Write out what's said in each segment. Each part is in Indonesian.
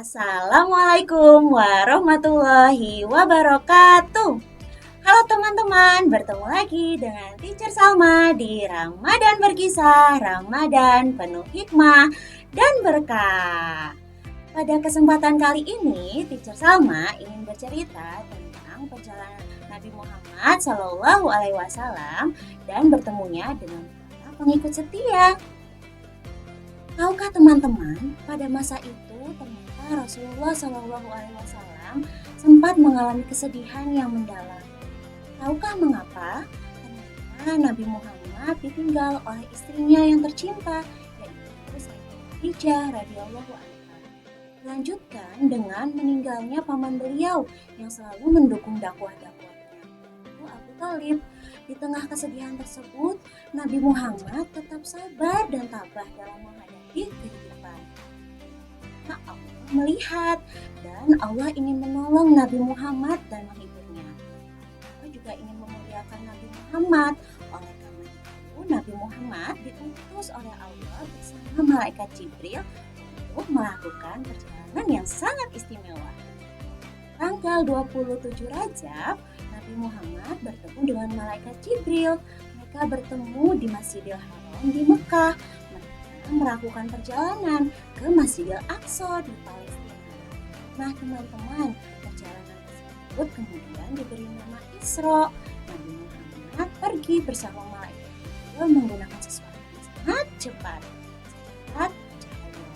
Assalamualaikum warahmatullahi wabarakatuh. Halo teman-teman, bertemu lagi dengan Teacher Salma di Ramadan Berkisah, Ramadan penuh hikmah dan berkah. Pada kesempatan kali ini, Teacher Salma ingin bercerita tentang perjalanan Nabi Muhammad SAW dan bertemunya dengan para pengikut setia. Tahukah teman-teman, pada masa itu ternyata Rasulullah SAW sempat mengalami kesedihan yang mendalam. Tahukah mengapa? Ternyata Nabi Muhammad ditinggal oleh istrinya yang tercinta, yaitu Sayyidah Khadijah radhiyallahu anha. Dilanjutkan dengan meninggalnya paman beliau yang selalu mendukung dakwah-dakwahnya, yaitu Abu Thalib. Di tengah kesedihan tersebut, Nabi Muhammad tetap sabar dan tabah dalam menghadapi kehidupan. Nah, Allah melihat dan Allah ingin menolong Nabi Muhammad dan menghiburnya. Allah juga ingin memuliakan Nabi Muhammad. Oleh karena itu, Nabi Muhammad diutus oleh Allah bersama malaikat Jibril untuk melakukan perjalanan yang sangat istimewa. Tanggal 27 Rajab, Nabi Muhammad bertemu dengan malaikat Jibril. Mereka bertemu di Masjidil Haram di Mekah. Mereka melakukan perjalanan ke Masjidil Aqsa di Palestina. Nah teman-teman, perjalanan tersebut kemudian diberi nama Isra. Nabi Muhammad pergi bersama malaikat Jibril menggunakan sesuatu yang sangat cepat. Cepat cahaya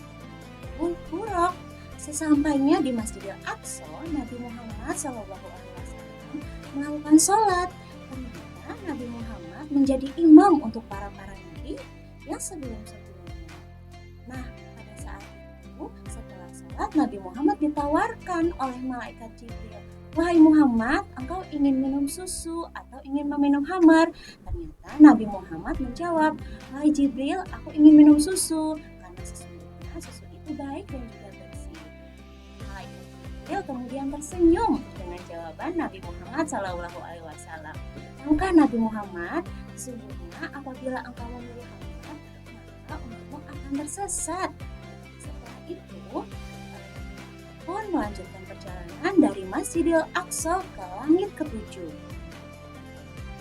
buruk. Sesampainya di Masjidil Aqsa, Nabi Muhammad SAW melakukan sholat. Ternyata Nabi Muhammad menjadi imam untuk para nabi yang sebelum-sebelumnya. Nah, pada saat itu, setelah sholat, Nabi Muhammad ditawarkan oleh malaikat Jibril, "Wahai Muhammad, engkau ingin minum susu atau ingin meminum khamar?" Ternyata Nabi Muhammad menjawab, "Wahai Jibril, aku ingin minum susu, karena sesungguhnya susu itu baik dan juga bersih." Malaikat Jibril kemudian tersenyum dengan jawaban Nabi Muhammad SAW. Tahukah Nabi Muhammad, sesungguhnya apabila engkau memilih khamar, maka umatmu akan tersesat. Setelah itu, pun melanjutkan perjalanan dari Masjidil Aqsa ke langit ketujuh.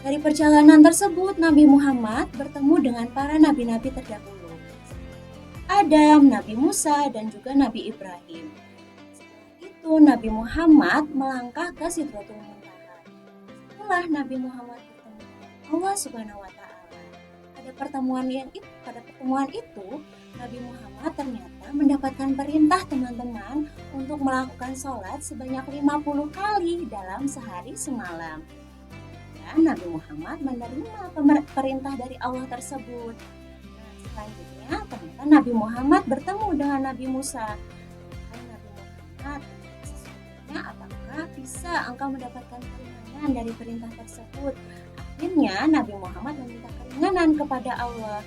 Dari perjalanan tersebut, Nabi Muhammad bertemu dengan para nabi-nabi terdahulu, Adam, Nabi Musa, dan juga Nabi Ibrahim. Setelah itu, Nabi Muhammad melangkah ke Sidratul Muntaha. Setelah Nabi Muhammad bertemu dengan Allah Subhanahu wa Ta'ala. Pada pertemuan itu, Nabi Muhammad ternyata mendapatkan perintah teman-teman untuk melakukan sholat sebanyak 50 kali dalam sehari semalam. Dan Nabi Muhammad menerima perintah dari Allah tersebut. Nah, selanjutnya ternyata Nabi Muhammad bertemu dengan Nabi Musa. Nabi Muhammad, sesungguhnya apakah bisa engkau mendapatkan keringanan dari perintah tersebut? Akhirnya Nabi Muhammad meminta keringanan kepada Allah.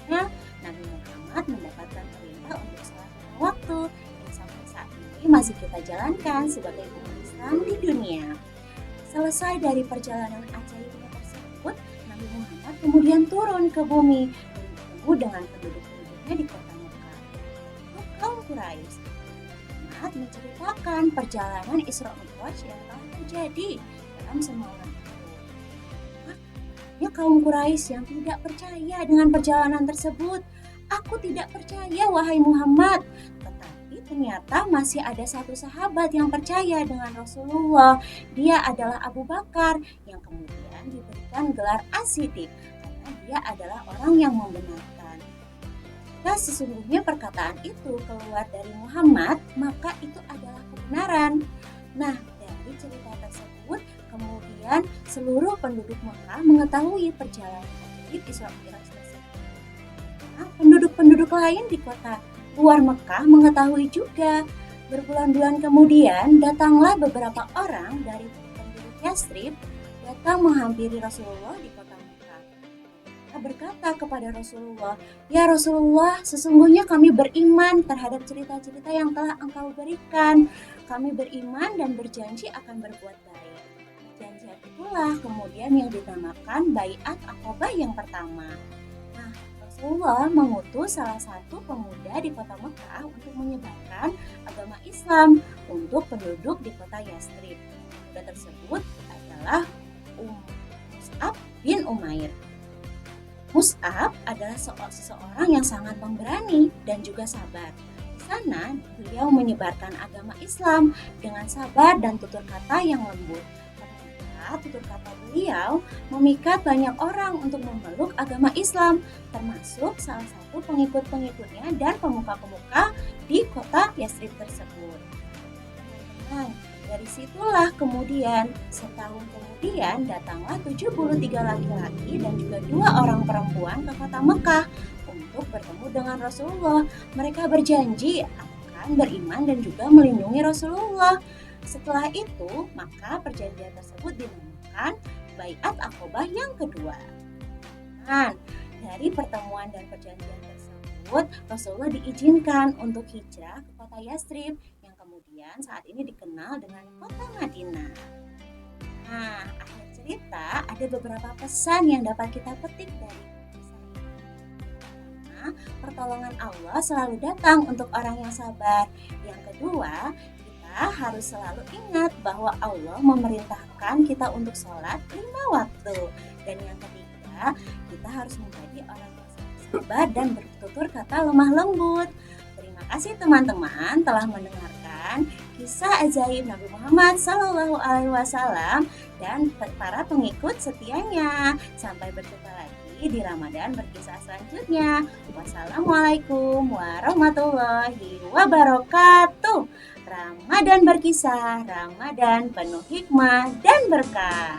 Dan Nabi Muhammad mendapatkan perintah untuk sholat lima waktu yang sampai saat ini masih kita jalankan sebagai umat Islam di dunia. Selesai dari perjalanan ajaibnya tersebut, Nabi Muhammad kemudian turun ke bumi dan bertemu dengan penduduk-penduduknya di kota Mekah. Untuk kaum Quraisy, Muhammad menceritakan perjalanan Isra Mi'raj yang telah terjadi dalam semalam itu. Nah, kaum Quraisy yang tidak percaya dengan perjalanan tersebut. "Aku tidak percaya, wahai Muhammad." Tetapi ternyata masih ada satu sahabat yang percaya dengan Rasulullah. Dia adalah Abu Bakar yang kemudian diberikan gelar As-Siddiq karena dia adalah orang yang membenarkan. Jika sesungguhnya perkataan itu keluar dari Muhammad, maka itu adalah kebenaran. Nah, dari cerita tersebut, kemudian seluruh penduduk Mekah mengetahui perjalanan ajaib Isra Mi'raj tersebut. Nah, penduduk-penduduk lain di kota luar Mekah mengetahui juga. Berbulan-bulan kemudian, datanglah beberapa orang dari penduduk Yathrib datang menghampiri Rasulullah di kota Mekah. Mereka berkata kepada Rasulullah, "Ya Rasulullah, sesungguhnya kami beriman terhadap cerita-cerita yang telah engkau berikan. Kami beriman dan berjanji akan berbuat baik." Perjanjian itulah kemudian yang dinamakan Baiat Aqabah yang pertama. Nah, Rasulullah mengutus salah satu pemuda di kota Mekah untuk menyebarkan agama Islam untuk penduduk di kota Yastrib. Pemuda tersebut adalah Mus'ab bin Umair. Mus'ab adalah seseorang yang sangat pemberani dan juga sabar. Di sana, beliau menyebarkan agama Islam dengan sabar dan tutur kata yang lembut. Ternyata tutur kata beliau memikat banyak orang untuk memeluk agama Islam, termasuk salah satu pengikut-pengikutnya dan pemuka-pemuka di kota Yastrib tersebut. Nah, dari situlah kemudian setahun kemudian datanglah 73 laki-laki dan juga 2 orang perempuan ke kota Mekah untuk bertemu dengan Rasulullah. Mereka berjanji akan beriman dan juga melindungi Rasulullah. Setelah itu, maka perjanjian tersebut dinamakan Baiat Aqobah yang kedua. Nah, dari pertemuan dan perjanjian tersebut, Rasulullah diizinkan untuk hijrah ke kota Yastrib yang kemudian saat ini dikenal dengan kota Madinah. Nah, akhir cerita ada beberapa pesan yang dapat kita petik dari kisah ini. Pertama, pertolongan Allah selalu datang untuk orang yang sabar. Yang kedua, kita harus selalu ingat bahwa Allah memerintahkan kita untuk sholat 5 waktu. Dan yang ketiga, kita harus menjadi orang yang sabar dan bertutur kata lemah lembut. Terima kasih teman-teman telah mendengarkan kisah ajaib Nabi Muhammad SAW dan para pengikut setianya. Sampai berjumpa lagi di Ramadan Berkisah selanjutnya. Wassalamualaikum warahmatullahi wabarakatuh. Ramadan Berkisah, Ramadan penuh hikmah dan berkah.